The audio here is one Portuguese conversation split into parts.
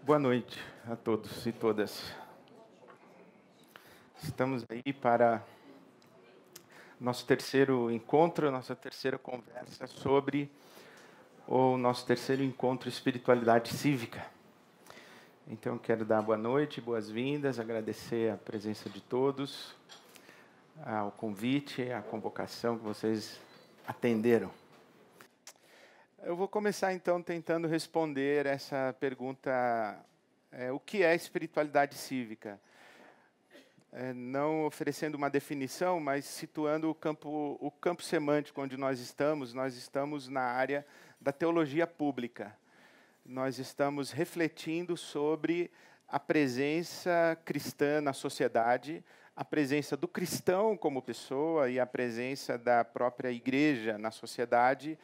Boa noite a todos e todas. Estamos aí para nosso terceiro encontro, nossa terceira conversa sobre o nosso terceiro encontro Espiritualidade Cívica. Então, quero dar boa noite, boas-vindas, agradecer a presença de todos, ao convite, à convocação que vocês atenderam. Eu vou começar, então, tentando responder essa pergunta, o que é espiritualidade cívica? Não oferecendo uma definição, mas situando o campo semântico onde nós estamos na área da teologia pública. Nós estamos refletindo sobre a presença cristã na sociedade, a presença do cristão como pessoa e a presença da própria igreja na sociedade,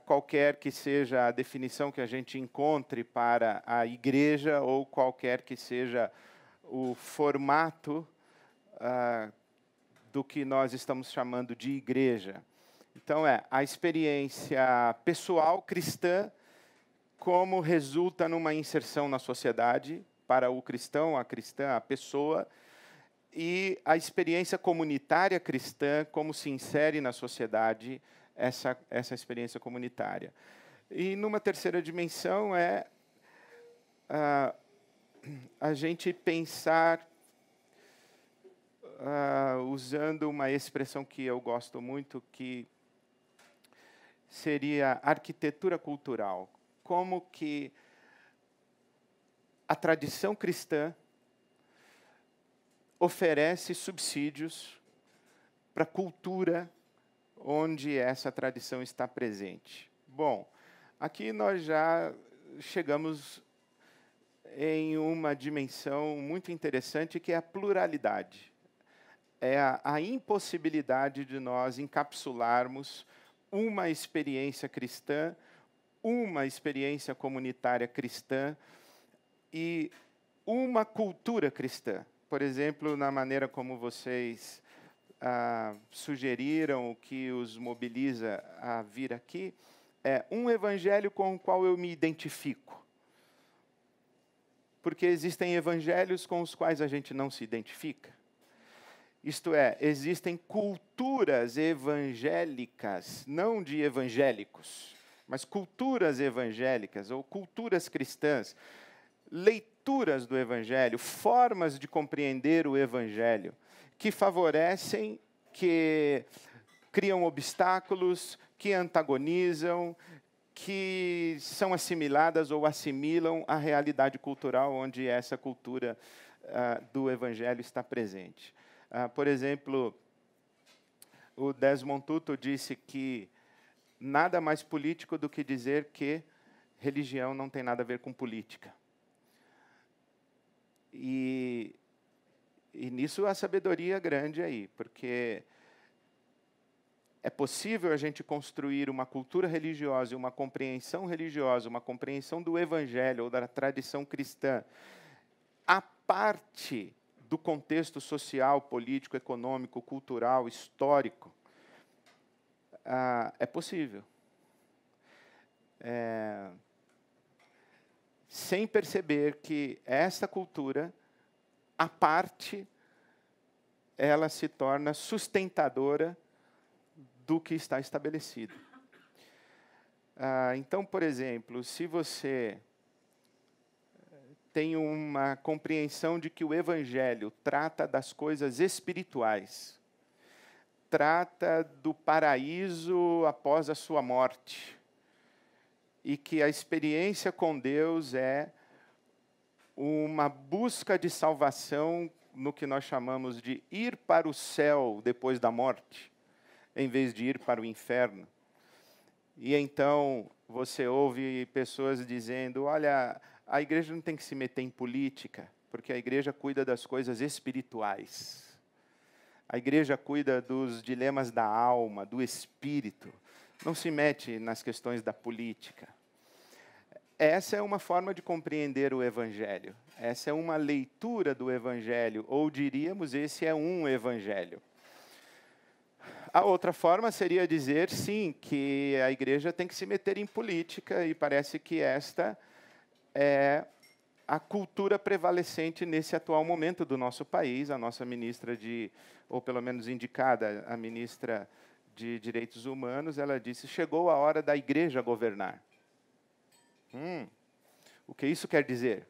qualquer que seja a definição que a gente encontre para a igreja ou qualquer que seja o formato do que nós estamos chamando de igreja. Então, a experiência pessoal cristã como resulta numa inserção na sociedade para o cristão, a cristã, a pessoa, e a experiência comunitária cristã como se insere na sociedade, essa experiência comunitária. E numa terceira dimensão a gente pensar, usando uma expressão que eu gosto muito, que seria arquitetura cultural. Como que a tradição cristã oferece subsídios para a cultura onde essa tradição está presente. Bom, aqui nós já chegamos em uma dimensão muito interessante, que é a pluralidade. É a impossibilidade de nós encapsularmos uma experiência cristã, uma experiência comunitária cristã e uma cultura cristã. Por exemplo, na maneira como vocês sugeriram, o que os mobiliza a vir aqui, é um evangelho com o qual eu me identifico. Porque existem evangelhos com os quais a gente não se identifica. Isto é, existem culturas evangélicas, não de evangélicos, mas culturas evangélicas ou culturas cristãs, leituras do evangelho, formas de compreender o evangelho, que favorecem, que criam obstáculos, que antagonizam, que são assimiladas ou assimilam a realidade cultural onde essa cultura do evangelho está presente. Por exemplo, o Desmond Tutu disse que nada mais político do que dizer que religião não tem nada a ver com política. E nisso há sabedoria grande aí, porque é possível a gente construir uma cultura religiosa e uma compreensão religiosa, uma compreensão do evangelho ou da tradição cristã, à parte do contexto social, político, econômico, cultural, histórico. É possível. Sem perceber que essa cultura, à parte, ela se torna sustentadora do que está estabelecido. Então, por exemplo, se você tem uma compreensão de que o evangelho trata das coisas espirituais, trata do paraíso após a sua morte, e que a experiência com Deus é uma busca de salvação no que nós chamamos de ir para o céu depois da morte, em vez de ir para o inferno. E então você ouve pessoas dizendo, olha, a igreja não tem que se meter em política, porque a igreja cuida das coisas espirituais. A igreja cuida dos dilemas da alma, do espírito. Não se mete nas questões da política. Essa é uma forma de compreender o evangelho. Essa é uma leitura do evangelho, ou diríamos, esse é um evangelho. A outra forma seria dizer, sim, que a igreja tem que se meter em política, e parece que esta é a cultura prevalecente nesse atual momento do nosso país. A nossa ministra ou pelo menos indicada, a ministra de Direitos Humanos, ela disse: chegou a hora da igreja governar. O que isso quer dizer?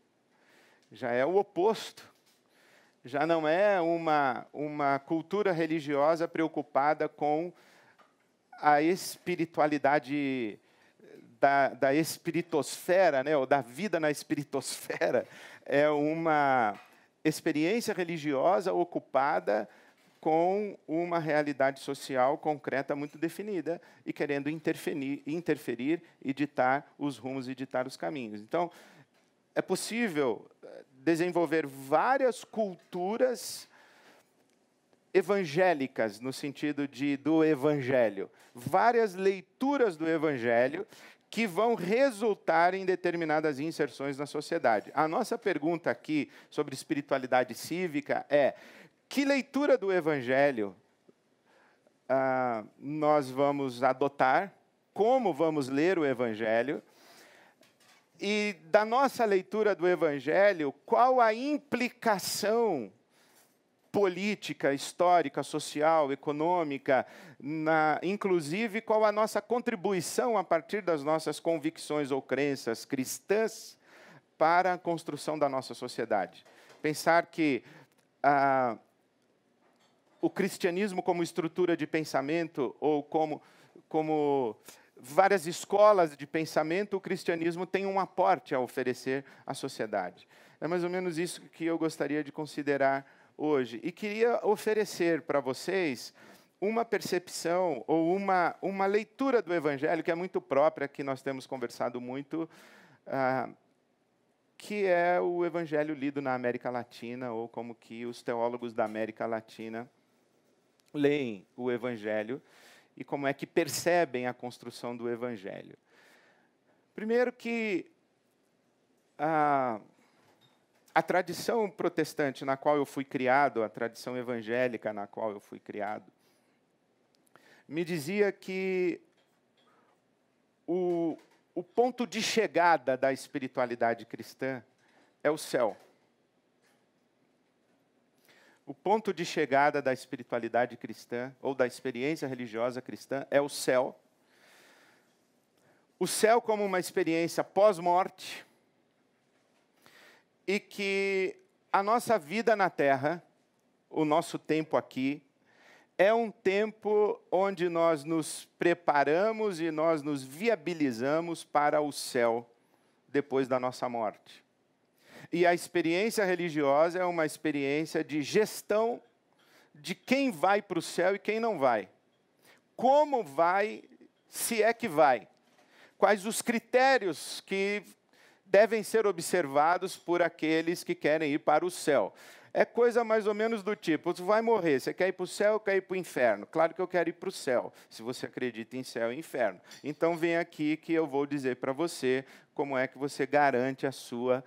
Já é o oposto. Já não é uma cultura religiosa preocupada com a espiritualidade da espiritosfera, né, ou da vida na espiritosfera. É uma experiência religiosa ocupada com uma realidade social concreta muito definida e querendo interferir e ditar os rumos e ditar os caminhos. Então, é possível desenvolver várias culturas evangélicas, no sentido do evangelho, várias leituras do evangelho que vão resultar em determinadas inserções na sociedade. A nossa pergunta aqui sobre espiritualidade cívica é: que leitura do evangelho nós vamos adotar? Como vamos ler o evangelho? E da nossa leitura do evangelho, qual a implicação política, histórica, social, econômica, inclusive qual a nossa contribuição a partir das nossas convicções ou crenças cristãs para a construção da nossa sociedade? Pensar que o cristianismo como estrutura de pensamento ou como várias escolas de pensamento, o cristianismo tem um aporte a oferecer à sociedade. É mais ou menos isso que eu gostaria de considerar hoje. E queria oferecer para vocês uma percepção ou uma leitura do evangelho que é muito própria, que nós temos conversado muito, que é o evangelho lido na América Latina, ou como que os teólogos da América Latina leem o evangelho e como é que percebem a construção do evangelho. Primeiro que a tradição protestante na qual eu fui criado, a tradição evangélica na qual eu fui criado, me dizia que o ponto de chegada da espiritualidade cristã é o céu. O ponto de chegada da espiritualidade cristã, ou da experiência religiosa cristã, é o céu. O céu como uma experiência pós-morte, e que a nossa vida na Terra, o nosso tempo aqui, é um tempo onde nós nos preparamos e nós nos viabilizamos para o céu depois da nossa morte. E a experiência religiosa é uma experiência de gestão de quem vai para o céu e quem não vai. Como vai, se é que vai. Quais os critérios que devem ser observados por aqueles que querem ir para o céu. É coisa mais ou menos do tipo: você vai morrer, você quer ir para o céu ou quer ir para o inferno? Claro que eu quero ir para o céu, se você acredita em céu e inferno. Então vem aqui que eu vou dizer para você como é que você garante a sua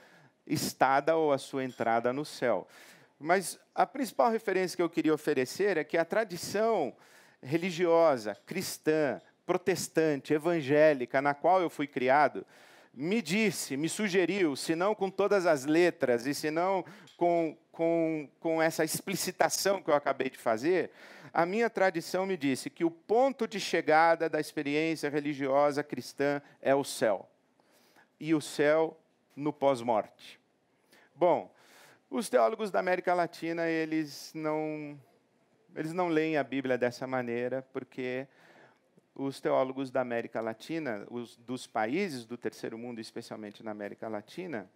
estada ou a sua entrada no céu. Mas a principal referência que eu queria oferecer é que a tradição religiosa, cristã, protestante, evangélica, na qual eu fui criado, me sugeriu, se não com todas as letras e se não com essa explicitação que eu acabei de fazer, a minha tradição me disse que o ponto de chegada da experiência religiosa cristã é o céu. E o céu no pós-morte. Bom, os teólogos da América Latina, eles não leem a Bíblia dessa maneira, porque os teólogos da América Latina, dos países do terceiro mundo, especialmente na América Latina,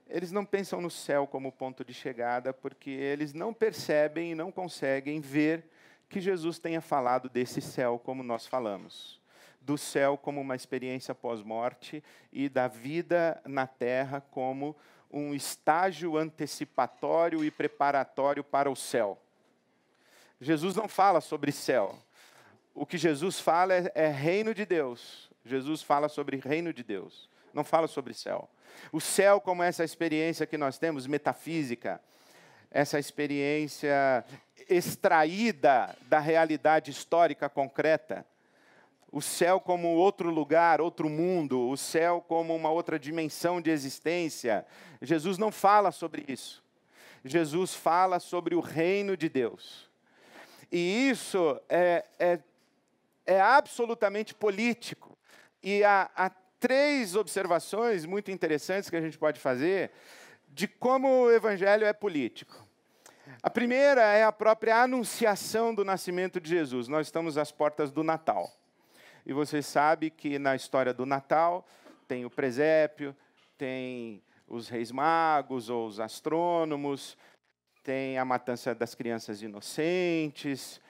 eles não pensam no céu como ponto de chegada, porque eles não percebem e não conseguem ver que Jesus tenha falado desse céu como nós falamos. Do céu como uma experiência pós-morte e da vida na terra como um estágio antecipatório e preparatório para o céu. Jesus não fala sobre céu. O que Jesus fala é reino de Deus. Jesus fala sobre reino de Deus, não fala sobre céu. O céu como essa experiência que nós temos, metafísica, essa experiência extraída da realidade histórica concreta. o céu como outro lugar, outro mundo, o céu como uma outra dimensão de existência. Jesus não fala sobre isso. Jesus fala sobre o reino de Deus. E isso é absolutamente político. E há 3 observações muito interessantes que a gente pode fazer de como o evangelho é político. A primeira é a própria anunciação do nascimento de Jesus. Nós estamos às portas do Natal. E você sabe que na história do Natal tem o presépio, tem os reis magos ou os astrônomos, tem a matança das crianças inocentes,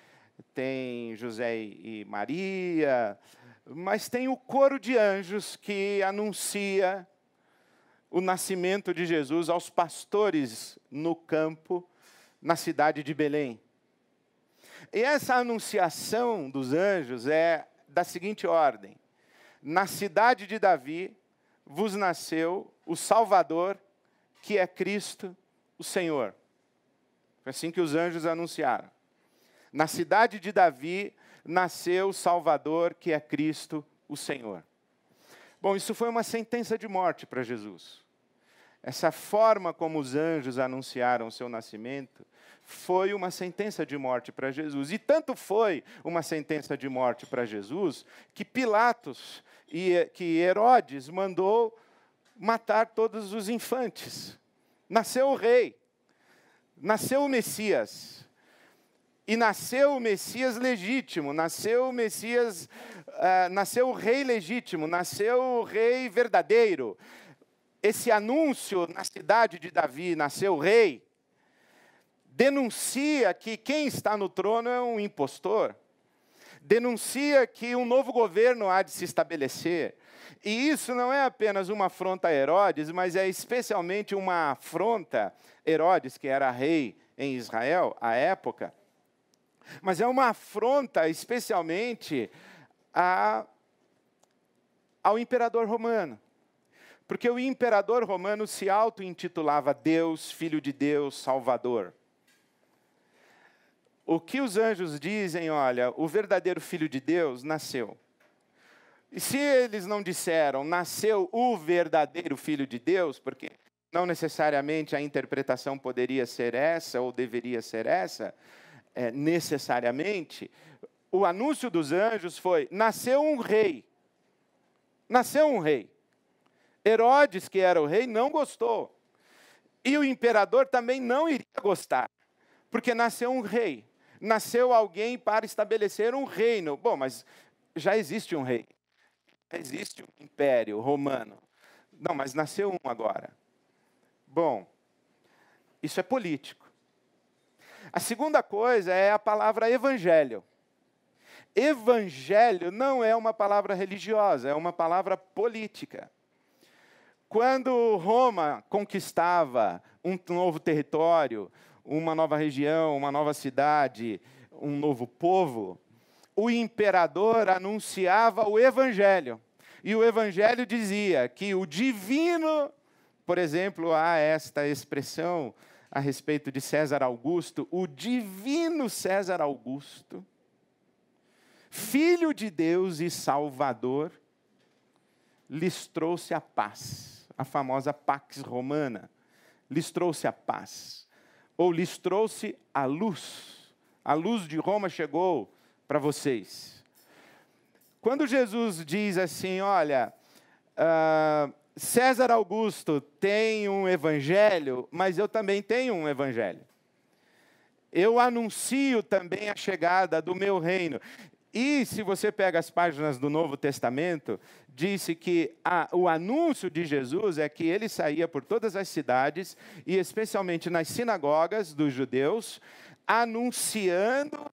tem José e Maria, mas tem o coro de anjos que anuncia o nascimento de Jesus aos pastores no campo, na cidade de Belém. E essa anunciação dos anjos é da seguinte ordem: na cidade de Davi vos nasceu o Salvador, que é Cristo, o Senhor. Foi assim que os anjos anunciaram. Na cidade de Davi nasceu o Salvador, que é Cristo, o Senhor. Bom, isso foi uma sentença de morte para Jesus. Essa forma como os anjos anunciaram o seu nascimento foi uma sentença de morte para Jesus. E tanto foi uma sentença de morte para Jesus, que Pilatos que Herodes mandou matar todos os infantes. Nasceu o rei, nasceu o Messias. E nasceu o Messias legítimo, nasceu o Messias, nasceu o rei legítimo, nasceu o rei verdadeiro. Esse anúncio na cidade de Davi, nasceu o rei, denuncia que quem está no trono é um impostor, denuncia que um novo governo há de se estabelecer. E isso não é apenas uma afronta a Herodes, mas é especialmente uma afronta, Herodes, que era rei em Israel à época, mas é uma afronta especialmente ao imperador romano. Porque o imperador romano se auto-intitulava Deus, Filho de Deus, Salvador. O que os anjos dizem, olha, o verdadeiro Filho de Deus nasceu. E se eles não disseram, nasceu o verdadeiro Filho de Deus, porque não necessariamente a interpretação poderia ser essa, ou deveria ser essa, necessariamente, o anúncio dos anjos foi, nasceu um rei. Nasceu um rei. Herodes, que era o rei, não gostou. E o imperador também não iria gostar, porque nasceu um rei. Nasceu alguém para estabelecer um reino. Bom, mas já existe um rei. Já existe um império romano. Não, mas nasceu um agora. Bom, isso é político. A segunda coisa é a palavra evangelho. Evangelho não é uma palavra religiosa, é uma palavra política. Quando Roma conquistava um novo território, uma nova região, uma nova cidade, um novo povo, o imperador anunciava o evangelho. E o evangelho dizia que o divino, por exemplo, há esta expressão a respeito de César Augusto, o divino César Augusto, Filho de Deus e Salvador, lhes trouxe a paz, a famosa Pax Romana, lhes trouxe a paz, ou lhes trouxe a luz de Roma chegou para vocês. Quando Jesus diz assim, olha, César Augusto tem um evangelho, mas eu também tenho um evangelho. Eu anuncio também a chegada do meu reino. E se você pega as páginas do Novo Testamento, disse que o anúncio de Jesus é que ele saía por todas as cidades, e especialmente nas sinagogas dos judeus, anunciando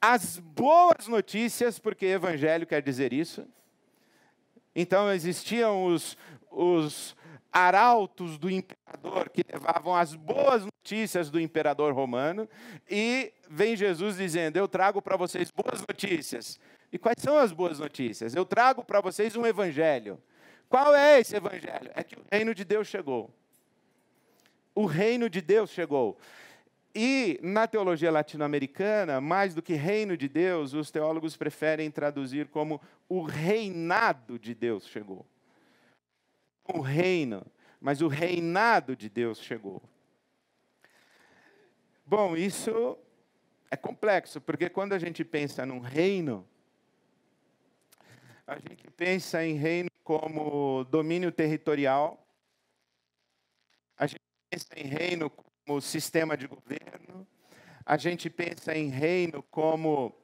as boas notícias, porque evangelho quer dizer isso. Então existiam os arautos do imperador que levavam as boas notícias do imperador romano, e vem Jesus dizendo, eu trago para vocês boas notícias. E quais são as boas notícias? Eu trago para vocês um evangelho. Qual é esse evangelho? É que o reino de Deus chegou. O reino de Deus chegou. E, na teologia latino-americana, mais do que reino de Deus, os teólogos preferem traduzir como o reinado de Deus chegou. O reino, mas o reinado de Deus chegou. Bom, isso é complexo, porque quando a gente pensa num reino, a gente pensa em reino como domínio territorial, a gente pensa em reino como sistema de governo, a gente pensa em reino como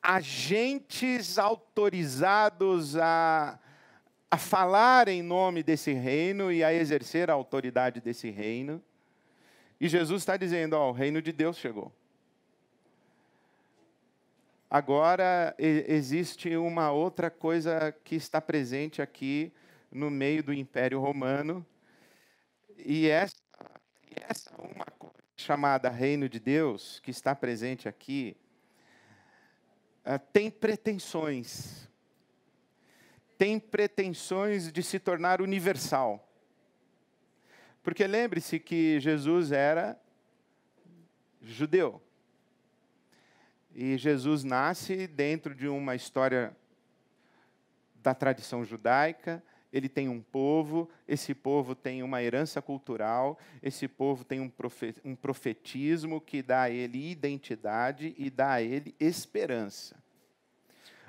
agentes autorizados a falar em nome desse reino e a exercer a autoridade desse reino. E Jesus está dizendo, ó, o reino de Deus chegou. Agora, existe uma outra coisa que está presente aqui no meio do Império Romano, e essa uma coisa chamada Reino de Deus, que está presente aqui, tem pretensões de se tornar universal. Porque lembre-se que Jesus era judeu. E Jesus nasce dentro de uma história da tradição judaica. Ele tem um povo, esse povo tem uma herança cultural, esse povo tem um profetismo que dá a ele identidade e dá a ele esperança.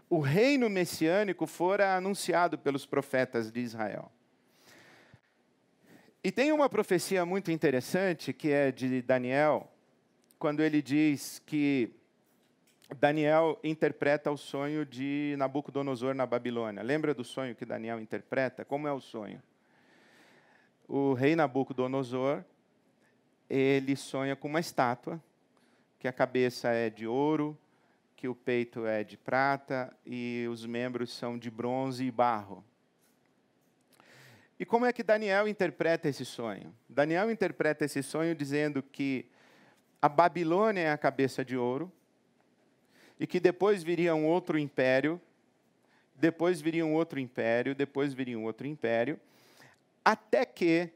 O reino messiânico fora anunciado pelos profetas de Israel. E tem uma profecia muito interessante, que é de Daniel, quando ele diz que Daniel interpreta o sonho de Nabucodonosor na Babilônia. Lembra do sonho que Daniel interpreta? Como é o sonho? O rei Nabucodonosor, ele sonha com uma estátua, que a cabeça é de ouro, que o peito é de prata e os membros são de bronze e barro. E como é que Daniel interpreta esse sonho? Daniel interpreta esse sonho dizendo que a Babilônia é a cabeça de ouro, e que depois viria um outro império, depois viria um outro império, depois viria um outro império, até que,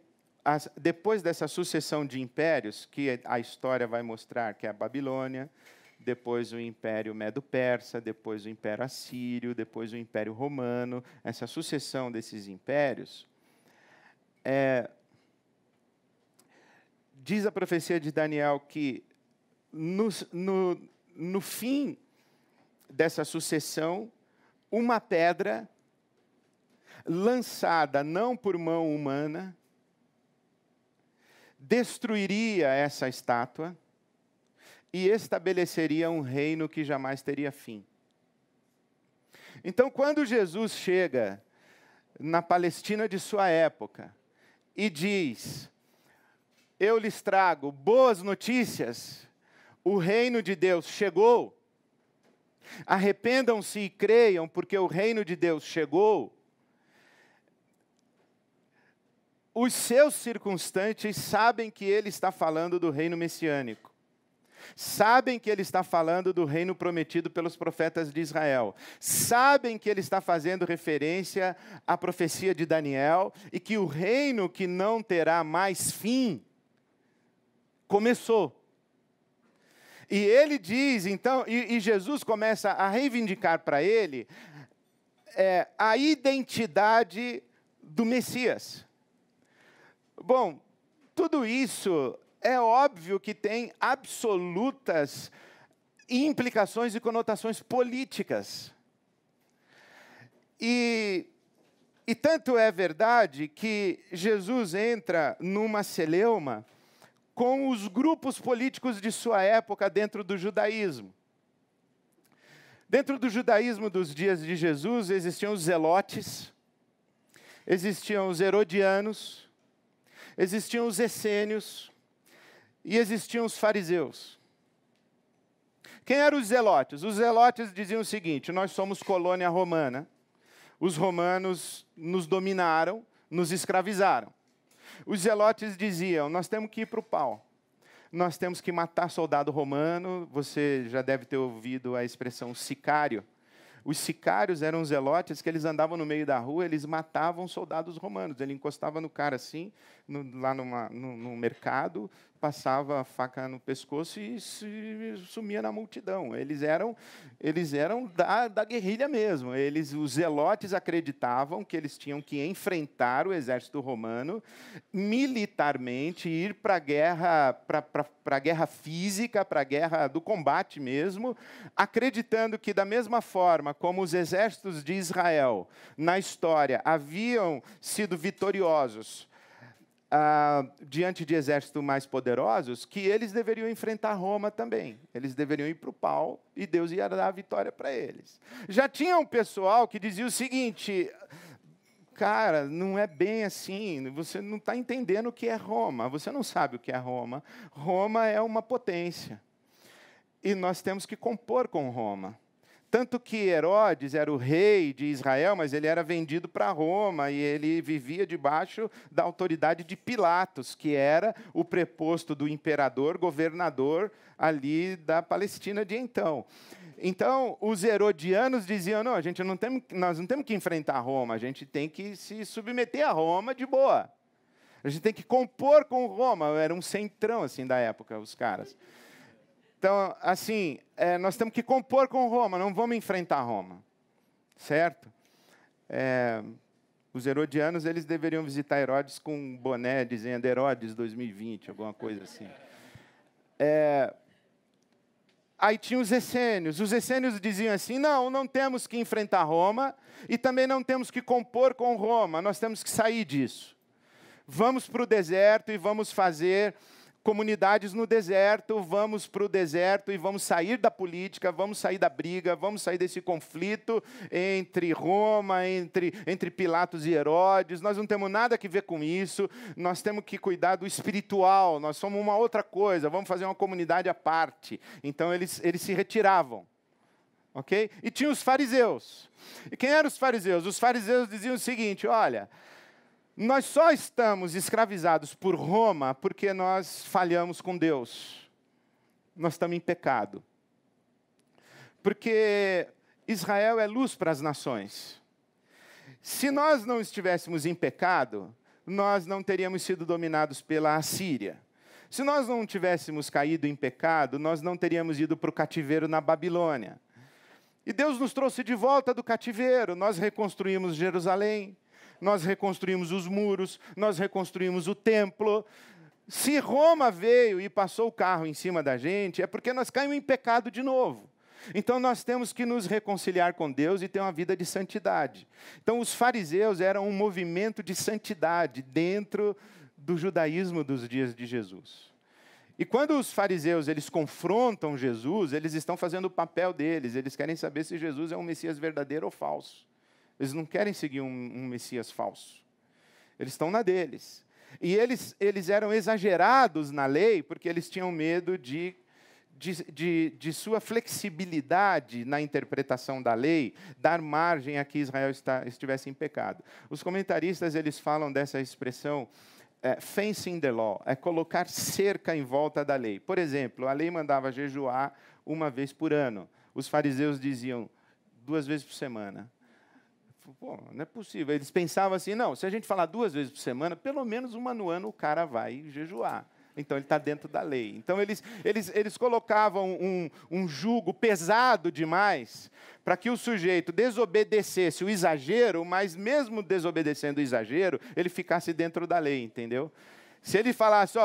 depois dessa sucessão de impérios, que a história vai mostrar que é a Babilônia, depois o Império Medo-Persa, depois o Império Assírio, depois o Império Romano, essa sucessão desses impérios, diz a profecia de Daniel que no fim dessa sucessão, uma pedra lançada não por mão humana destruiria essa estátua e estabeleceria um reino que jamais teria fim. Então, quando Jesus chega na Palestina de sua época e diz: eu lhes trago boas notícias, o reino de Deus chegou, arrependam-se e creiam, porque o reino de Deus chegou, os seus circunstantes sabem que ele está falando do reino messiânico. Sabem que ele está falando do reino prometido pelos profetas de Israel. Sabem que ele está fazendo referência à profecia de Daniel e que o reino que não terá mais fim começou. E ele diz, então, e Jesus começa a reivindicar para ele a identidade do Messias. Bom, tudo isso é óbvio que tem absolutas implicações e conotações políticas. E tanto é verdade que Jesus entra numa celeuma com os grupos políticos de sua época dentro do judaísmo. Dentro do judaísmo dos dias de Jesus, existiam os zelotes, existiam os herodianos, existiam os essênios e existiam os fariseus. Quem eram os zelotes? Os zelotes diziam o seguinte: nós somos colônia romana, os romanos nos dominaram, nos escravizaram. Os zelotes diziam: nós temos que ir para o pau. Nós temos que matar soldado romano. Você já deve ter ouvido a expressão sicário. Os sicários eram zelotes que eles andavam no meio da rua, eles matavam soldados romanos. Ele encostava no cara assim, lá no mercado, passava a faca no pescoço e sumia na multidão. Eles eram da guerrilha mesmo. Os zelotes acreditavam que eles tinham que enfrentar o exército romano militarmente, ir para a guerra física, para a guerra do combate mesmo, acreditando que, da mesma forma como os exércitos de Israel, na história, haviam sido vitoriosos diante de exércitos mais poderosos, que eles deveriam enfrentar Roma também. Eles deveriam ir para o pau e Deus ia dar a vitória para eles. Já tinha um pessoal que dizia o seguinte: cara, não é bem assim, você não está entendendo o que é Roma, você não sabe o que é Roma. Roma é uma potência. E nós temos que compor com Roma. Tanto que Herodes era o rei de Israel, mas ele era vendido para Roma, e ele vivia debaixo da autoridade de Pilatos, que era o preposto do imperador, governador ali da Palestina de então. Então, os herodianos diziam: não, nós não temos que enfrentar Roma, a gente tem que se submeter a Roma de boa. A gente tem que compor com Roma. Era um centrão assim, da época, os caras. Então, assim, nós temos que compor com Roma, não vamos enfrentar Roma, certo? Os herodianos, eles deveriam visitar Herodes com um boné dizendo Herodes 2020, alguma coisa assim. Aí tinha os essênios. Os essênios diziam assim: não temos que enfrentar Roma e também não temos que compor com Roma, nós temos que sair disso. Vamos para o deserto e vamos fazer comunidades no deserto, vamos para o deserto e vamos sair da política, vamos sair da briga, vamos sair desse conflito entre Roma, entre Pilatos e Herodes. Nós não temos nada a ver com isso, nós temos que cuidar do espiritual, nós somos uma outra coisa, vamos fazer uma comunidade à parte. Então, eles se retiravam. Okay? E tinha os fariseus. E quem eram os fariseus? Os fariseus diziam o seguinte: olha, nós só estamos escravizados por Roma porque nós falhamos com Deus. Nós estamos em pecado. Porque Israel é luz para as nações. Se nós não estivéssemos em pecado, nós não teríamos sido dominados pela Assíria. Se nós não tivéssemos caído em pecado, nós não teríamos ido para o cativeiro na Babilônia. E Deus nos trouxe de volta do cativeiro. Nós reconstruímos Jerusalém. Nós reconstruímos os muros, nós reconstruímos o templo. Se Roma veio e passou o carro em cima da gente, é porque nós caímos em pecado de novo. Então, nós temos que nos reconciliar com Deus e ter uma vida de santidade. Então, os fariseus eram um movimento de santidade dentro do judaísmo dos dias de Jesus. E quando os fariseus eles confrontam Jesus, eles estão fazendo o papel deles. Eles querem saber se Jesus é um Messias verdadeiro ou falso. Eles não querem seguir um Messias falso. Eles estão na deles. E eles eram exagerados na lei porque eles tinham medo de sua flexibilidade na interpretação da lei, dar margem a que Israel estivesse em pecado. Os comentaristas eles falam dessa expressão fencing the law, é colocar cerca em volta da lei. Por exemplo, a lei mandava jejuar uma vez por ano. Os fariseus diziam 2 vezes por semana. Pô, não é possível. Eles pensavam assim: não, se a gente falar 2 vezes por semana, pelo menos uma no ano o cara vai jejuar. Então, ele está dentro da lei. Então, eles colocavam um jugo pesado demais para que o sujeito desobedecesse o exagero, mas mesmo desobedecendo o exagero, ele ficasse dentro da lei, entendeu? Se ele falasse,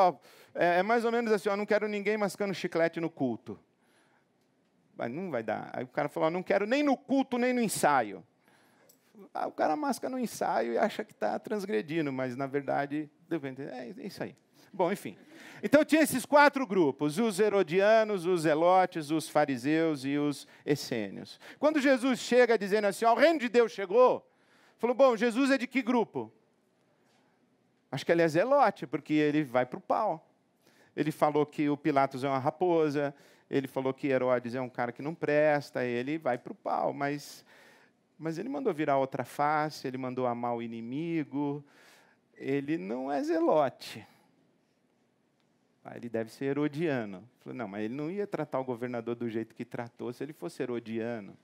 é mais ou menos assim, não quero ninguém mascando chiclete no culto. Mas não vai dar. Aí o cara falou, não quero nem no culto, nem no ensaio. O cara masca no ensaio e acha que está transgredindo, mas, na verdade, é isso aí. Bom, enfim. Então, tinha esses 4 grupos, os herodianos, os zelotes, os fariseus e os essênios. Quando Jesus chega dizendo assim, o reino de Deus chegou, falou, bom, Jesus é de que grupo? Acho que ele é zelote, porque ele vai para o pau. Ele falou que o Pilatos é uma raposa, ele falou que Herodes é um cara que não presta, ele vai para o pau, mas ele mandou virar outra face, ele mandou amar o inimigo, ele não é zelote. Ele deve ser herodiano. Falei, não, mas ele não ia tratar o governador do jeito que tratou se ele fosse herodiano.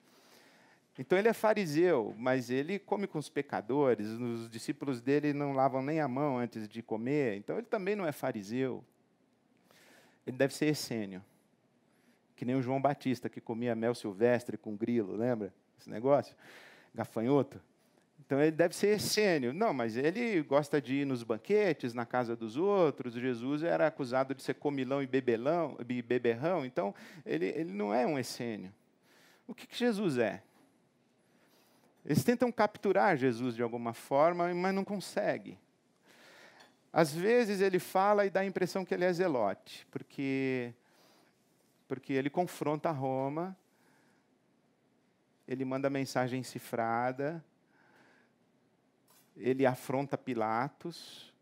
Então ele é fariseu, mas ele come com os pecadores, os discípulos dele não lavam nem a mão antes de comer, então ele também não é fariseu. Ele deve ser essênio, que nem o João Batista, que comia mel silvestre com grilo, lembra esse negócio? Gafanhoto. Então ele deve ser essênio. Não, mas ele gosta de ir nos banquetes, na casa dos outros. Jesus era acusado de ser comilão e beberrão, então ele não é um essênio. O que Jesus é? Eles tentam capturar Jesus de alguma forma, mas não conseguem. Às vezes ele fala e dá a impressão que ele é zelote, porque ele confronta Roma, ele manda mensagem cifrada, ele afronta Pilatos,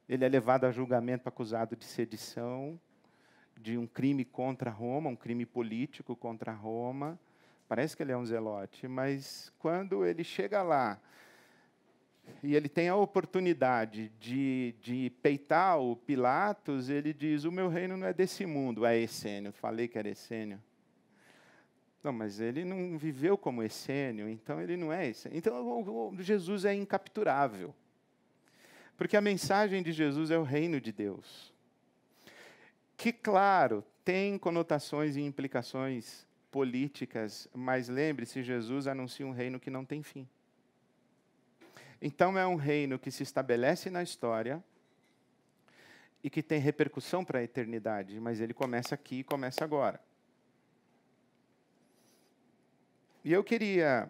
ele é levado a julgamento acusado de sedição, de um crime contra Roma, um crime político contra Roma. Parece que ele é um zelote, mas quando ele chega lá e ele tem a oportunidade de peitar o Pilatos, ele diz, o meu reino não é desse mundo, é essênio. Falei que era essênio. Não, mas ele não viveu como essênio, então ele não é essênio. Então Jesus é incapturável. Porque a mensagem de Jesus é o reino de Deus. Que, claro, tem conotações e implicações políticas, mas lembre-se, Jesus anuncia um reino que não tem fim. Então é um reino que se estabelece na história e que tem repercussão para a eternidade, mas ele começa aqui e começa agora. E eu queria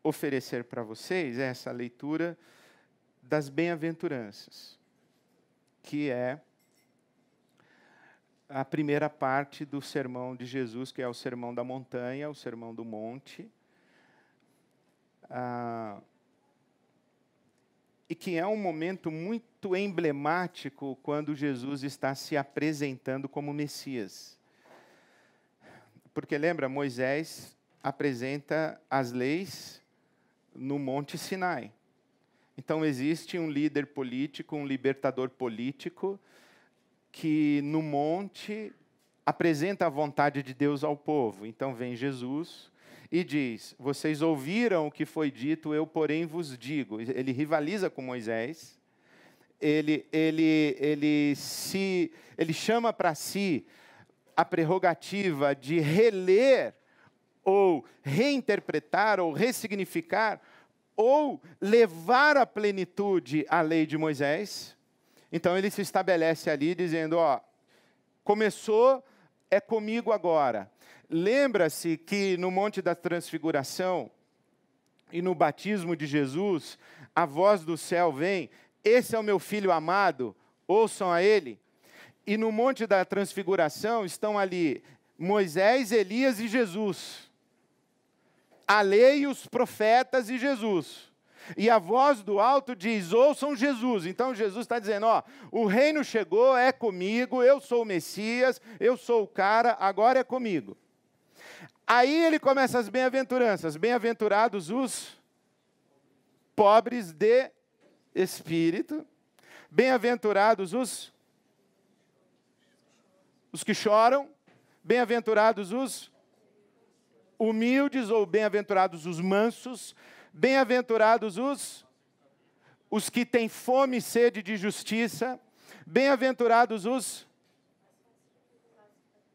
oferecer para vocês essa leitura das bem-aventuranças, que é a primeira parte do sermão de Jesus, que é o sermão da montanha, o sermão do monte, e que é um momento muito emblemático quando Jesus está se apresentando como Messias. Porque lembra, Moisés apresenta as leis no Monte Sinai. Então existe um líder político, um libertador político, que no monte apresenta a vontade de Deus ao povo. Então vem Jesus e diz, vocês ouviram o que foi dito, eu porém vos digo. Ele rivaliza com Moisés, ele chama para si a prerrogativa de reler, ou reinterpretar, ou ressignificar, ou levar à plenitude a lei de Moisés. Então ele se estabelece ali dizendo, começou, é comigo agora. Lembra-se que no Monte da Transfiguração e no batismo de Jesus, a voz do céu vem, esse é o meu filho amado, ouçam a ele. E no Monte da Transfiguração estão ali Moisés, Elias e Jesus. A lei, os profetas e Jesus. E a voz do alto diz, ouçam Jesus. Então Jesus está dizendo, o reino chegou, é comigo, eu sou o Messias, eu sou o cara, agora é comigo. Aí ele começa as bem-aventuranças. Bem-aventurados os pobres de espírito. Bem-aventurados os que choram. Bem-aventurados os humildes, ou bem-aventurados os mansos. Bem-aventurados os que têm fome e sede de justiça. Bem-aventurados os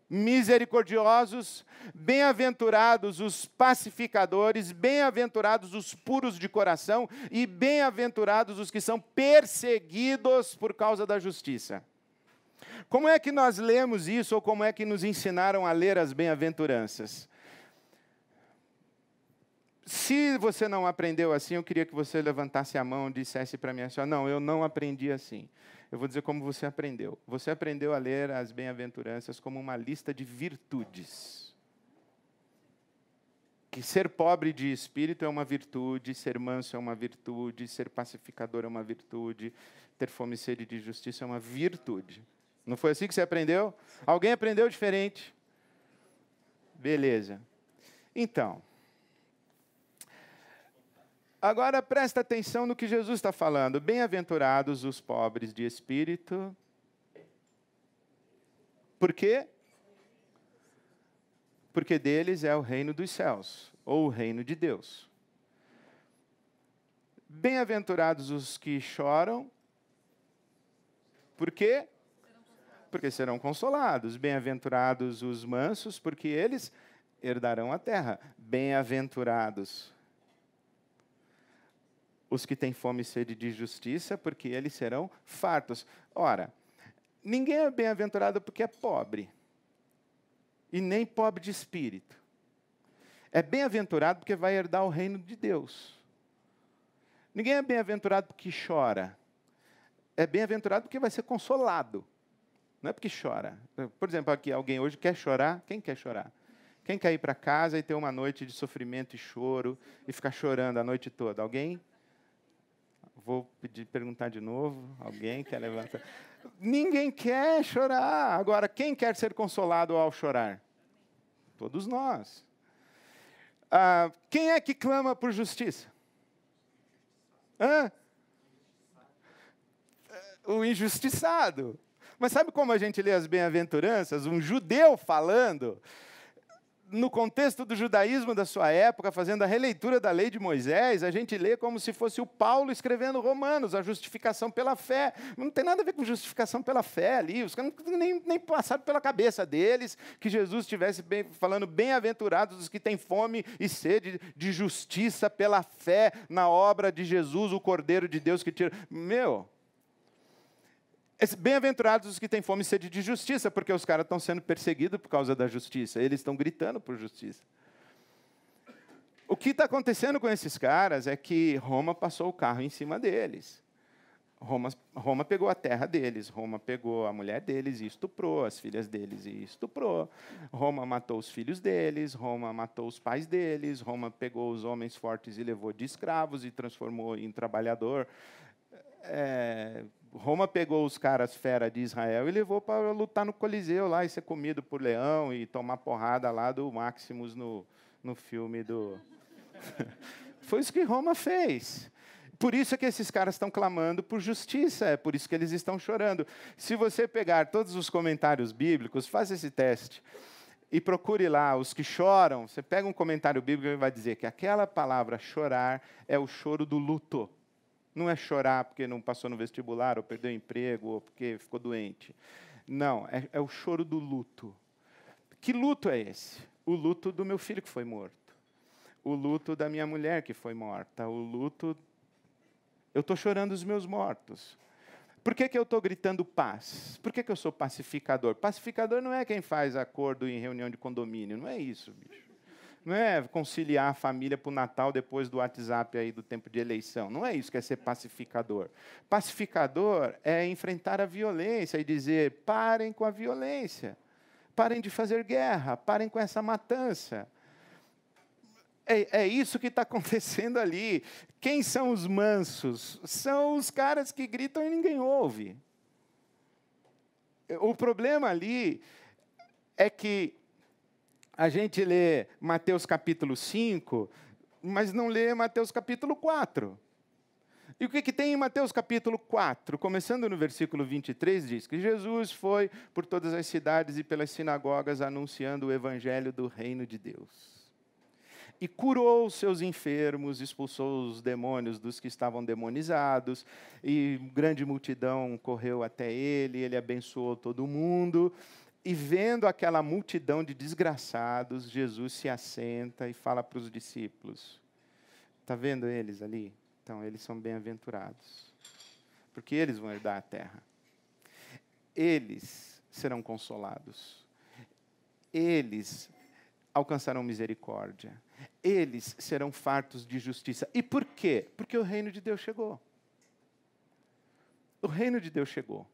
misericordiosos. Bem-aventurados os pacificadores. Bem-aventurados os puros de coração. E bem-aventurados os que são perseguidos por causa da justiça. Como é que nós lemos isso, ou como é que nos ensinaram a ler as bem-aventuranças? Se você não aprendeu assim, eu queria que você levantasse a mão e dissesse para mim assim, não, eu não aprendi assim. Eu vou dizer como você aprendeu. Você aprendeu a ler as bem-aventuranças como uma lista de virtudes. Que ser pobre de espírito é uma virtude, ser manso é uma virtude, ser pacificador é uma virtude, ter fome e sede de justiça é uma virtude. Não foi assim que você aprendeu? Alguém aprendeu diferente? Beleza. Então, agora presta atenção no que Jesus está falando. Bem-aventurados os pobres de espírito. Por quê? Porque deles é o reino dos céus. ou o reino de Deus. Bem-aventurados os que choram, por quê? Porque serão consolados. Bem-aventurados os mansos, porque eles herdarão a terra. Bem-aventurados os que têm fome e sede de justiça, porque eles serão fartos. Ora, ninguém é bem-aventurado porque é pobre, e nem pobre de espírito. É bem-aventurado porque vai herdar o reino de Deus. Ninguém é bem-aventurado porque chora. É bem-aventurado porque vai ser consolado. Não é porque chora. Por exemplo, aqui alguém hoje quer chorar. Quem quer chorar? Quem quer ir para casa e ter uma noite de sofrimento e choro e ficar chorando a noite toda? Alguém? Vou perguntar de novo. Alguém quer levantar? Ninguém quer chorar. Agora, quem quer ser consolado ao chorar? Todos nós. Quem é que clama por justiça? O injustiçado. Mas sabe como a gente lê as bem-aventuranças? Um judeu falando, no contexto do judaísmo da sua época, fazendo a releitura da lei de Moisés, a gente lê como se fosse o Paulo escrevendo Romanos, a justificação pela fé. Não tem nada a ver com justificação pela fé ali. Os caras nem passaram pela cabeça deles que Jesus estivesse falando bem-aventurados os que têm fome e sede de justiça pela fé na obra de Jesus, o Cordeiro de Deus que tira... Bem-aventurados os que têm fome e sede de justiça, porque os caras estão sendo perseguidos por causa da justiça. Eles estão gritando por justiça. O que está acontecendo com esses caras é que Roma passou o carro em cima deles. Roma pegou a terra deles. Roma pegou a mulher deles e estuprou as filhas deles e estuprou. Roma matou os filhos deles. Roma matou os pais deles. Roma pegou os homens fortes e levou de escravos e transformou em trabalhador. Roma pegou os caras fera de Israel e levou para lutar no Coliseu lá e ser comido por leão e tomar porrada lá do Maximus no filme do... Foi isso que Roma fez. Por isso é que esses caras estão clamando por justiça, é por isso que eles estão chorando. Se você pegar todos os comentários bíblicos, faça esse teste e procure lá os que choram. Você pega um comentário bíblico e vai dizer que aquela palavra chorar é o choro do luto. Não é chorar porque não passou no vestibular, ou perdeu o emprego, ou porque ficou doente. Não, é o choro do luto. Que luto é esse? O luto do meu filho que foi morto. O luto da minha mulher que foi morta. O luto... Eu estou chorando os meus mortos. Por que eu estou gritando paz? Por que eu sou pacificador? Pacificador não é quem faz acordo em reunião de condomínio. Não é isso, bicho. Não é conciliar a família para o Natal depois do WhatsApp aí do tempo de eleição. Não é isso que é ser pacificador. Pacificador é enfrentar a violência e dizer, parem com a violência. Parem de fazer guerra. Parem com essa matança. É isso que está acontecendo ali. Quem são os mansos? São os caras que gritam e ninguém ouve. O problema ali é que a gente lê Mateus capítulo 5, mas não lê Mateus capítulo 4. E o que tem em Mateus capítulo 4? Começando no versículo 23, diz que Jesus foi por todas as cidades e pelas sinagogas anunciando o evangelho do reino de Deus. E curou os seus enfermos, expulsou os demônios dos que estavam demonizados, e grande multidão correu até ele abençoou todo mundo. E vendo aquela multidão de desgraçados, Jesus se assenta e fala para os discípulos. Está vendo eles ali? Então, eles são bem-aventurados, porque eles vão herdar a terra. Eles serão consolados. Eles alcançarão misericórdia. Eles serão fartos de justiça. E por quê? Porque o reino de Deus chegou. O reino de Deus chegou.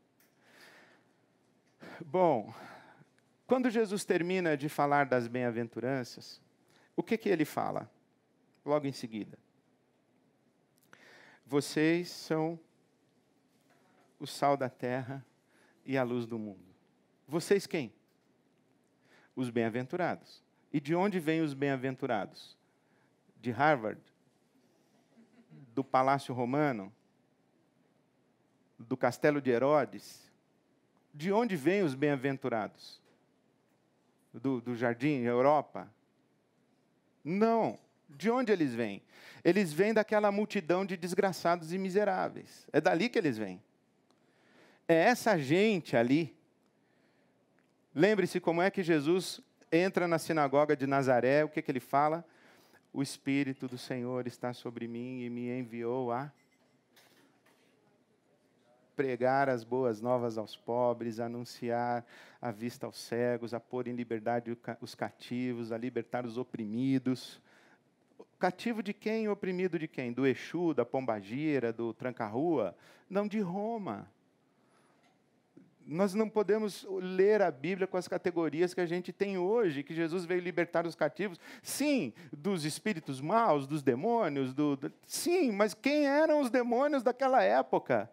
Bom... Quando Jesus termina de falar das bem-aventuranças, o que ele fala? Logo em seguida. Vocês são o sal da terra e a luz do mundo. Vocês quem? Os bem-aventurados. E de onde vêm os bem-aventurados? De Harvard? Do Palácio Romano? Do Castelo de Herodes? De onde vêm os bem-aventurados? Do Jardim Europa? Não. De onde eles vêm? Eles vêm daquela multidão de desgraçados e miseráveis. É dali que eles vêm. É essa gente ali. Lembre-se como é que Jesus entra na sinagoga de Nazaré, o que ele fala? O Espírito do Senhor está sobre mim e me enviou a pregar as boas novas aos pobres, a anunciar a vista aos cegos, a pôr em liberdade os cativos, a libertar os oprimidos. Cativo de quem? Oprimido de quem? Do Exu, da Pombagira, do Tranca-Rua? Não, de Roma. Nós não podemos ler a Bíblia com as categorias que a gente tem hoje, que Jesus veio libertar os cativos. Sim, dos espíritos maus, dos demônios. Sim, mas quem eram os demônios daquela época?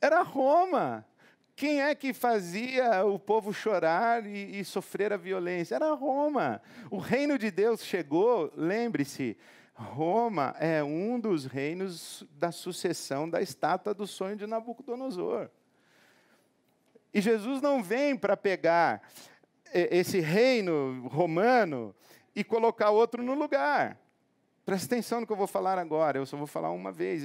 Era Roma. Quem é que fazia o povo chorar e sofrer a violência? Era Roma. O reino de Deus chegou, lembre-se, Roma é um dos reinos da sucessão da estátua do sonho de Nabucodonosor. E Jesus não vem para pegar esse reino romano e colocar outro no lugar. Presta atenção no que eu vou falar agora. Eu só vou falar uma vez,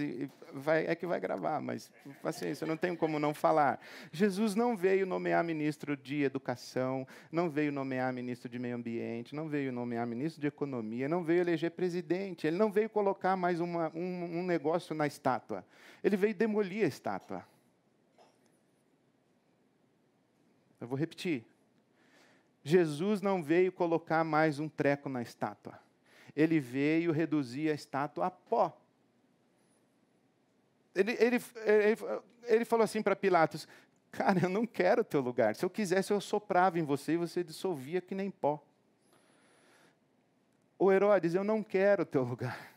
é que vai gravar, mas paciência, eu não tenho como não falar. Jesus não veio nomear ministro de educação, não veio nomear ministro de meio ambiente, não veio nomear ministro de economia, não veio eleger presidente, ele não veio colocar mais um negócio na estátua. Ele veio demolir a estátua. Eu vou repetir. Jesus não veio colocar mais um treco na estátua. Ele veio reduzir a estátua a pó. Ele falou assim para Pilatos, cara, eu não quero o teu lugar. Se eu quisesse, eu soprava em você e você dissolvia que nem pó. Ô Herodes, eu não quero o teu lugar.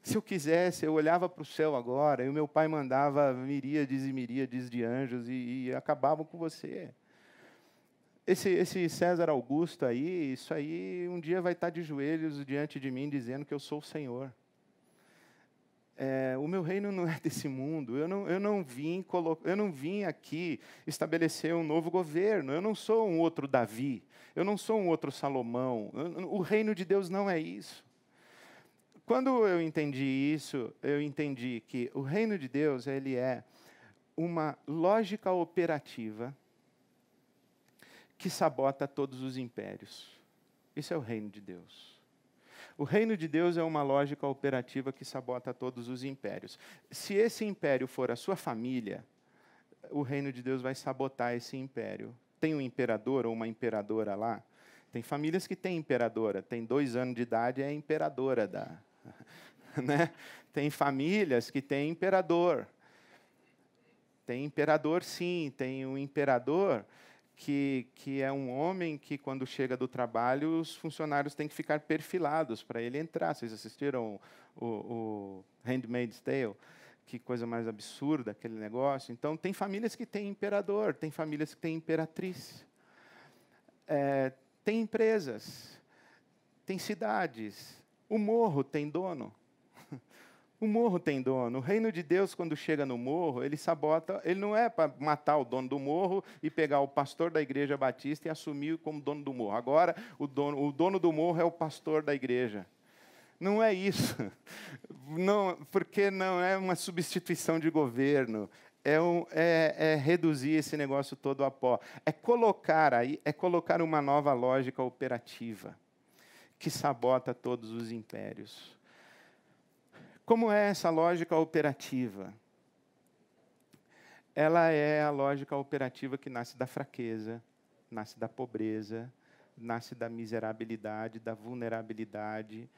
Se eu quisesse, eu olhava para o céu agora, e o meu pai mandava miríades e miríades de anjos e acabavam com você. Esse César Augusto aí, isso aí, um dia vai estar de joelhos diante de mim, dizendo que eu sou o Senhor. O meu reino não é desse mundo. Eu não vim aqui estabelecer um novo governo. Eu não sou um outro Davi. Eu não sou um outro Salomão. O reino de Deus não é isso. Quando eu entendi isso, eu entendi que o reino de Deus, ele é uma lógica operativa que sabota todos os impérios. Isso é o reino de Deus. O reino de Deus é uma lógica operativa que sabota todos os impérios. Se esse império for a sua família, o reino de Deus vai sabotar esse império. Tem um imperador ou uma imperadora lá? Tem famílias que têm imperadora. Tem 2 anos de idade, é imperadora da... né? Tem famílias que têm imperador. Tem imperador, sim. Tem um imperador que é um homem que, quando chega do trabalho, os funcionários têm que ficar perfilados para ele entrar. Vocês assistiram o Handmaid's Tale? Que coisa mais absurda aquele negócio. Então, tem famílias que têm imperador, tem famílias que têm imperatriz. Tem empresas, tem cidades. O morro tem dono. O morro tem dono. O reino de Deus, quando chega no morro, ele sabota. Ele não é para matar o dono do morro e pegar o pastor da igreja batista e assumir como dono do morro. Agora, o dono do morro é o pastor da igreja. Não é isso. Não, porque não é uma substituição de governo. É reduzir esse negócio todo a pó. É colocar uma nova lógica operativa que sabota todos os impérios. Como é essa lógica operativa? Ela é a lógica operativa que nasce da fraqueza, nasce da pobreza, nasce da miserabilidade, da vulnerabilidade,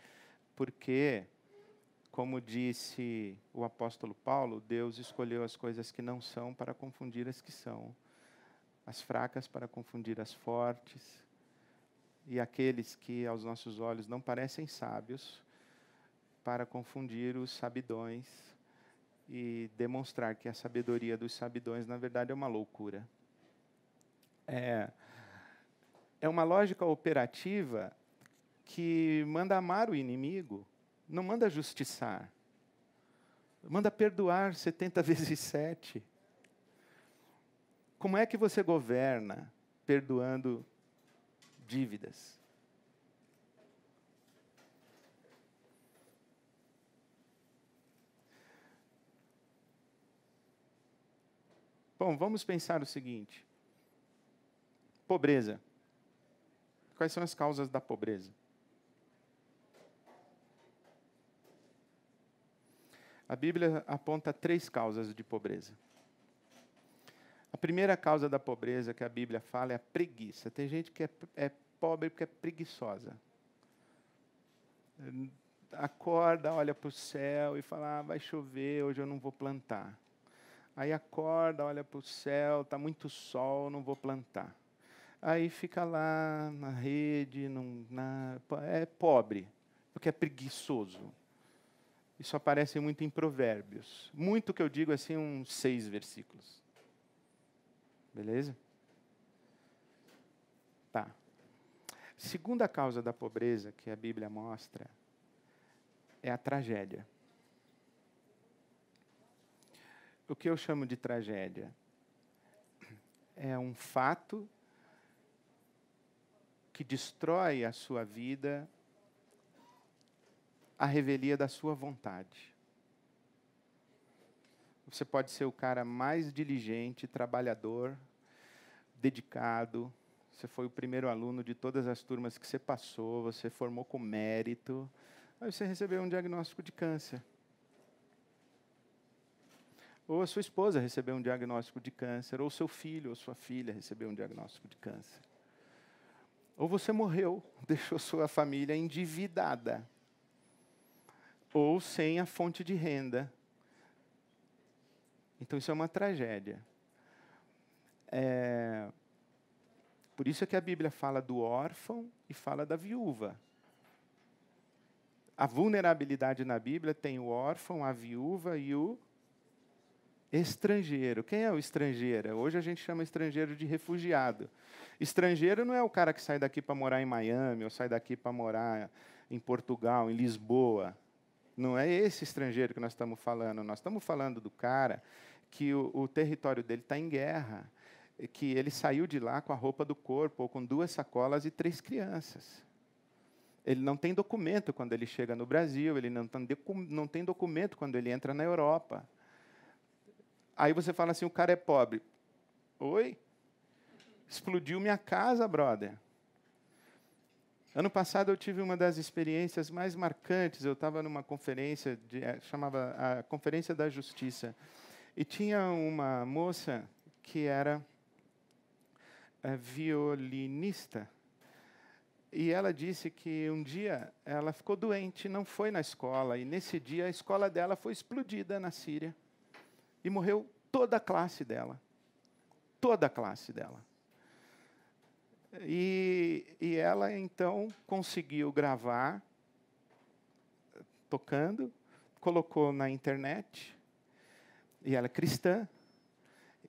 porque, como disse o apóstolo Paulo, Deus escolheu as coisas que não são para confundir as que são, as fracas para confundir as fortes, e aqueles que aos nossos olhos não parecem sábios, para confundir os sabidões e demonstrar que a sabedoria dos sabidões, na verdade, é uma loucura. É uma lógica operativa que manda amar o inimigo, não manda justiçar, manda perdoar 70 vezes 7. Como é que você governa perdoando dívidas? Bom, vamos pensar o seguinte. Pobreza. Quais são as causas da pobreza? A Bíblia aponta 3 causas de pobreza. A primeira causa da pobreza que a Bíblia fala é a preguiça. Tem gente que é pobre porque é preguiçosa. Acorda, olha para o céu e fala, vai chover, hoje eu não vou plantar. Aí acorda, olha para o céu, está muito sol, não vou plantar. Aí fica lá na rede, é pobre, porque é preguiçoso. Isso aparece muito em Provérbios. Muito que eu digo assim, uns 6 versículos. Beleza? Tá. Segunda causa da pobreza que a Bíblia mostra é a tragédia. O que eu chamo de tragédia? É um fato que destrói a sua vida à revelia da sua vontade. Você pode ser o cara mais diligente, trabalhador, dedicado. Você foi o primeiro aluno de todas as turmas que você passou, você formou com mérito. Aí você recebeu um diagnóstico de câncer. Ou a sua esposa recebeu um diagnóstico de câncer, ou seu filho ou sua filha recebeu um diagnóstico de câncer. Ou você morreu, deixou sua família endividada. Ou sem a fonte de renda. Então isso é uma tragédia. Por isso é que a Bíblia fala do órfão e fala da viúva. A vulnerabilidade na Bíblia tem o órfão, a viúva e o estrangeiro. Quem é o estrangeiro? Hoje a gente chama estrangeiro de refugiado. Estrangeiro não é o cara que sai daqui para morar em Miami, ou sai daqui para morar em Portugal, em Lisboa. Não é esse estrangeiro que nós estamos falando. Nós estamos falando do cara que o território dele está em guerra, que ele saiu de lá com a roupa do corpo, ou com 2 sacolas e 3 crianças. Ele não tem documento quando ele chega no Brasil, ele não tem documento quando ele entra na Europa. Aí você fala assim, o cara é pobre. Oi? Explodiu minha casa, brother. Ano passado eu tive uma das experiências mais marcantes. Eu estava numa conferência, chamava a Conferência da Justiça. E tinha uma moça que era violinista. E ela disse que um dia ela ficou doente, não foi na escola. E nesse dia a escola dela foi explodida na Síria. E morreu toda a classe dela. Toda a classe dela. E ela, então, conseguiu gravar, tocando, colocou na internet, e ela é cristã,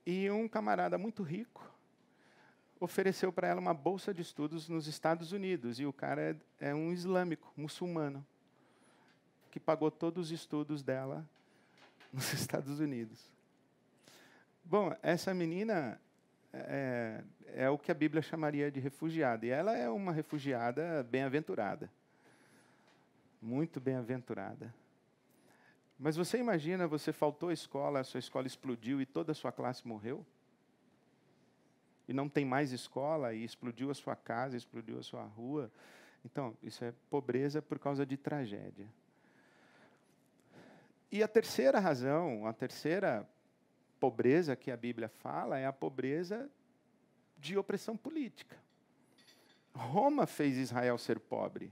e um camarada muito rico ofereceu para ela uma bolsa de estudos nos Estados Unidos, e o cara é um islâmico, muçulmano, que pagou todos os estudos dela nos Estados Unidos. Bom, essa menina é o que a Bíblia chamaria de refugiada. E ela é uma refugiada bem-aventurada. Muito bem-aventurada. Mas você imagina, você faltou à escola, a sua escola explodiu e toda a sua classe morreu? E não tem mais escola, e explodiu a sua casa, explodiu a sua rua. Então, isso é pobreza por causa de tragédia. E a terceira razão, a terceira pobreza que a Bíblia fala é a pobreza de opressão política. Roma fez Israel ser pobre.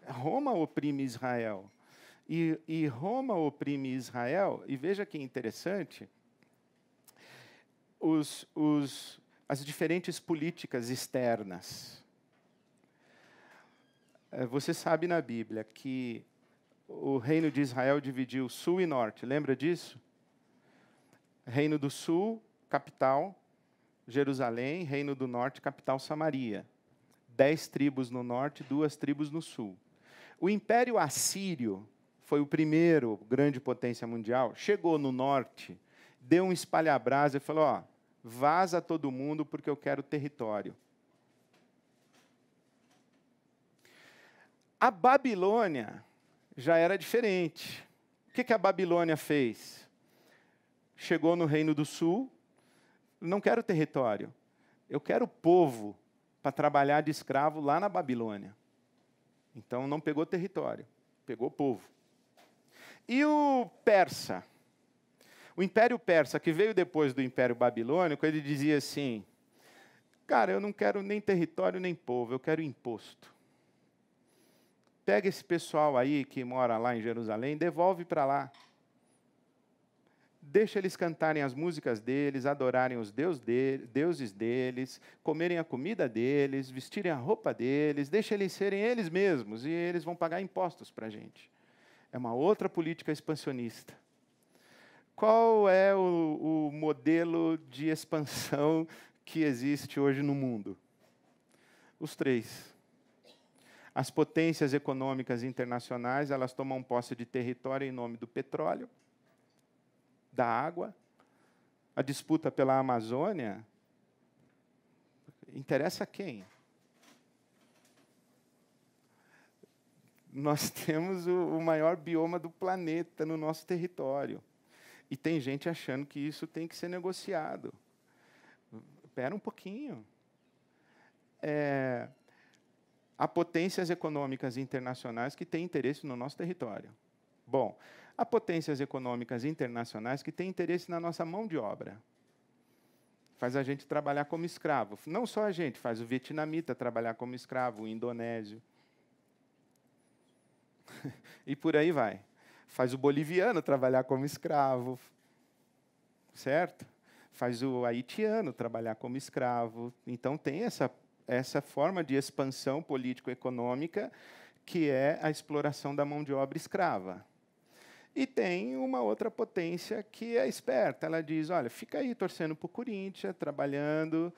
Roma oprime Israel. E Roma oprime Israel, e veja que interessante, as diferentes políticas externas. Você sabe na Bíblia que o reino de Israel dividiu sul e norte, lembra disso? Reino do sul, capital, Jerusalém. Reino do norte, capital, Samaria. 10 tribos no norte, 2 tribos no sul. O Império Assírio foi o primeiro grande potência mundial, chegou no norte, deu um espalha-brasa e falou, vaza todo mundo porque eu quero território. A Babilônia já era diferente. O que a Babilônia fez? chegou no Reino do Sul, não quero território, eu quero povo para trabalhar de escravo lá na Babilônia. Então, não pegou território, pegou povo. E o persa? O Império Persa, que veio depois do Império Babilônico, ele dizia assim, cara, eu não quero nem território nem povo, eu quero imposto. Pega esse pessoal aí que mora lá em Jerusalém, devolve para lá. Deixa eles cantarem as músicas deles, adorarem os deuses deles, comerem a comida deles, vestirem a roupa deles, deixa eles serem eles mesmos e eles vão pagar impostos para a gente. É uma outra política expansionista. Qual é o modelo de expansão que existe hoje no mundo? Os três. As potências econômicas internacionais, elas tomam posse de território em nome do petróleo, da água. A disputa pela Amazônia interessa a quem? Nós temos o maior bioma do planeta no nosso território. E tem gente achando que isso tem que ser negociado. Espera um pouquinho. Há potências econômicas internacionais que têm interesse no nosso território. Bom, há potências econômicas internacionais que têm interesse na nossa mão de obra. Faz a gente trabalhar como escravo. Não só a gente, faz o vietnamita trabalhar como escravo, o indonésio. E por aí vai. Faz o boliviano trabalhar como escravo, certo? Faz o haitiano trabalhar como escravo. Então, tem essa forma de expansão político-econômica, que é a exploração da mão de obra escrava. E tem uma outra potência que é esperta. Ela diz, olha, fica aí torcendo para o Corinthians, trabalhando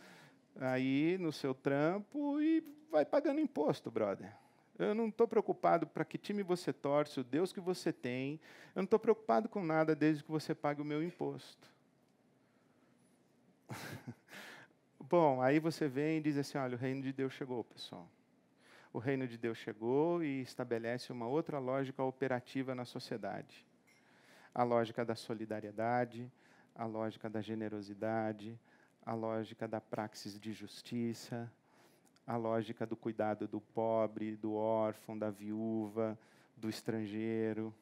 aí no seu trampo e vai pagando imposto, brother. Eu não estou preocupado para que time você torce, o Deus que você tem. Eu não estou preocupado com nada desde que você pague o meu imposto. Bom, aí você vem e diz assim, olha, o reino de Deus chegou, pessoal. O reino de Deus chegou e estabelece uma outra lógica operativa na sociedade. A lógica da solidariedade, a lógica da generosidade, a lógica da praxis de justiça, a lógica do cuidado do pobre, do órfão, da viúva, do estrangeiro.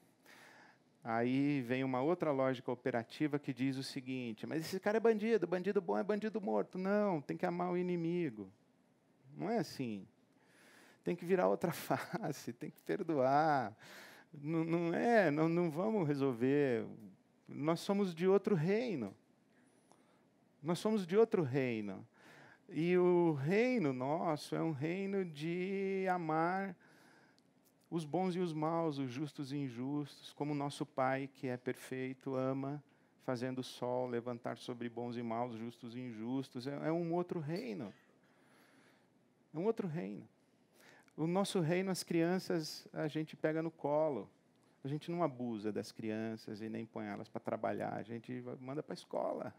Aí vem uma outra lógica operativa que diz o seguinte, mas esse cara é bandido, bandido bom é bandido morto. Não, tem que amar o inimigo. Não é assim. Tem que virar outra face, tem que perdoar. Não vamos resolver. Nós somos de outro reino. Nós somos de outro reino. E o reino nosso é um reino de amar os bons e os maus, os justos e injustos, como nosso Pai, que é perfeito, ama, fazendo o sol levantar sobre bons e maus, justos e injustos. É um outro reino. É um outro reino. O nosso reino, as crianças, a gente pega no colo. A gente não abusa das crianças e nem põe elas para trabalhar. A gente manda para a escola.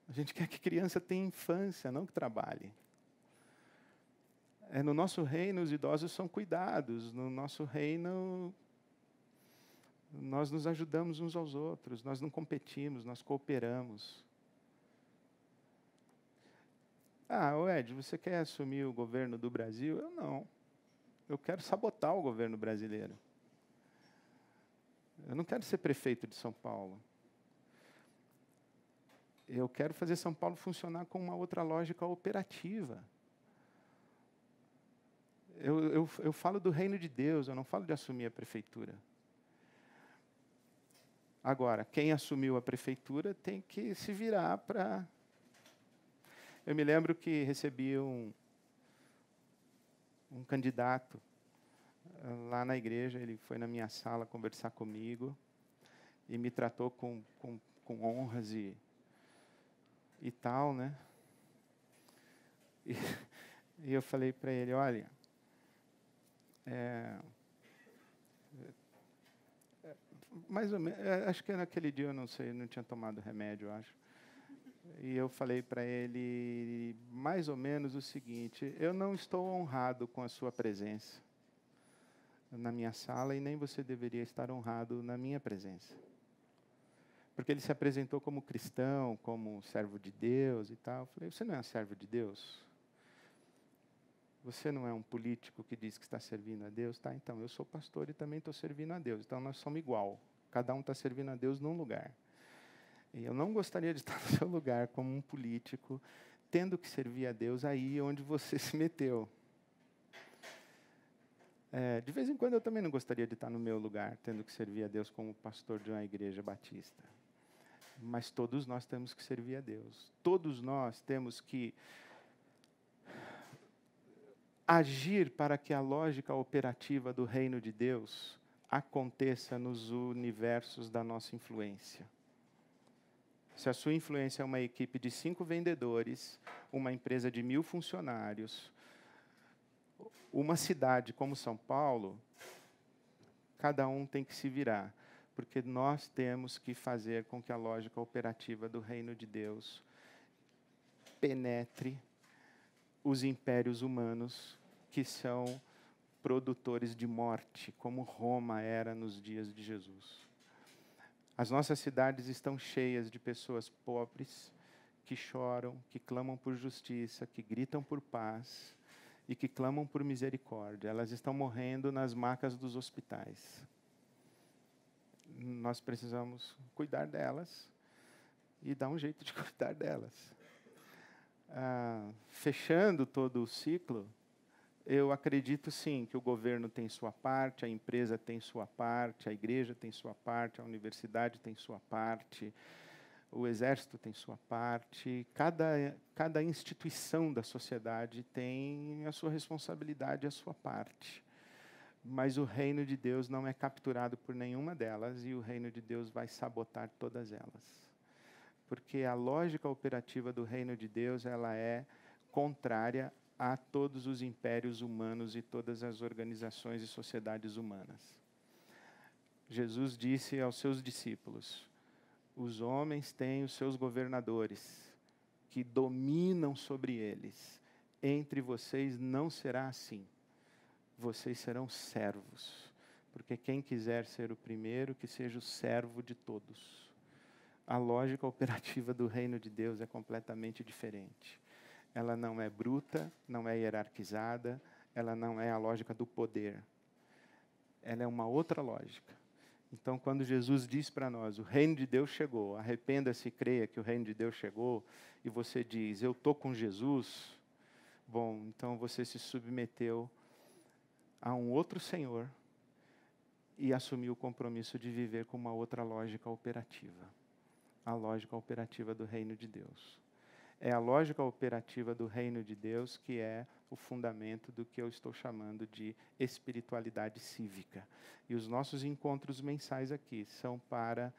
A gente quer que criança tenha infância, não que trabalhe. No nosso reino, os idosos são cuidados. No nosso reino, nós nos ajudamos uns aos outros. Nós não competimos, nós cooperamos. Ed, você quer assumir o governo do Brasil? Eu não. Eu quero sabotar o governo brasileiro. Eu não quero ser prefeito de São Paulo. Eu quero fazer São Paulo funcionar com uma outra lógica operativa. Eu falo do reino de Deus, eu não falo de assumir a prefeitura. Agora, quem assumiu a prefeitura tem que se virar para... Eu me lembro que recebi um candidato lá na igreja, ele foi na minha sala conversar comigo e me tratou com honras e tal, né? E eu falei para ele, olha, mais ou menos, acho que naquele dia eu não sei, não tinha tomado remédio, eu acho. E eu falei para ele mais ou menos o seguinte, eu não estou honrado com a sua presença na minha sala e nem você deveria estar honrado na minha presença. Porque ele se apresentou como cristão, como servo de Deus e tal. Eu falei, você não é um servo de Deus? Você não é um político que diz que está servindo a Deus? Tá, então, eu sou pastor e também estou servindo a Deus. Então, nós somos igual. Cada um está servindo a Deus num lugar. E eu não gostaria de estar no seu lugar como um político, tendo que servir a Deus aí onde você se meteu. De vez em quando eu também não gostaria de estar no meu lugar, tendo que servir a Deus como pastor de uma igreja batista. Mas todos nós temos que servir a Deus. Todos nós temos que agir para que a lógica operativa do reino de Deus aconteça nos universos da nossa influência. Se a sua influência é uma equipe de 5 vendedores, uma empresa de 1.000 funcionários, uma cidade como São Paulo, cada um tem que se virar, porque nós temos que fazer com que a lógica operativa do reino de Deus penetre os impérios humanos que são produtores de morte, como Roma era nos dias de Jesus. As nossas cidades estão cheias de pessoas pobres, que choram, que clamam por justiça, que gritam por paz e que clamam por misericórdia. Elas estão morrendo nas macas dos hospitais. Nós precisamos cuidar delas e dar um jeito de cuidar delas. Fechando todo o ciclo, eu acredito sim que o governo tem sua parte, a empresa tem sua parte, a igreja tem sua parte, a universidade tem sua parte, o exército tem sua parte, cada instituição da sociedade tem a sua responsabilidade e a sua parte. Mas o reino de Deus não é capturado por nenhuma delas e o reino de Deus vai sabotar todas elas. Porque a lógica operativa do reino de Deus, ela é contrária a todos os impérios humanos e todas as organizações e sociedades humanas. Jesus disse aos seus discípulos: os homens têm os seus governadores, que dominam sobre eles. Entre vocês não será assim. Vocês serão servos. Porque quem quiser ser o primeiro, que seja o servo de todos. A lógica operativa do reino de Deus é completamente diferente. Ela não é bruta, não é hierarquizada, ela não é a lógica do poder. Ela é uma outra lógica. Então, quando Jesus diz para nós, o reino de Deus chegou, arrependa-se e creia que o reino de Deus chegou, e você diz, eu estou com Jesus, bom, então você se submeteu a um outro Senhor e assumiu o compromisso de viver com uma outra lógica operativa. A lógica operativa do reino de Deus. É a lógica operativa do reino de Deus que é o fundamento do que eu estou chamando de espiritualidade cívica. E os nossos encontros mensais aqui são para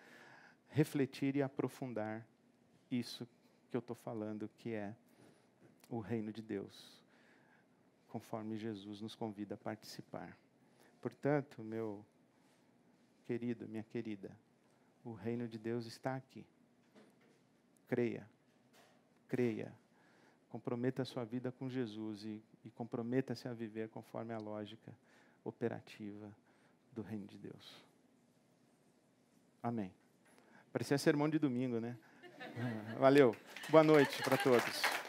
refletir e aprofundar isso que eu estou falando, que é o reino de Deus, conforme Jesus nos convida a participar. Portanto, meu querido, minha querida, o reino de Deus está aqui. Creia. Creia, comprometa a sua vida com Jesus e comprometa-se a viver conforme a lógica operativa do reino de Deus. Amém. Parecia sermão de domingo, né? Valeu. Boa noite para todos.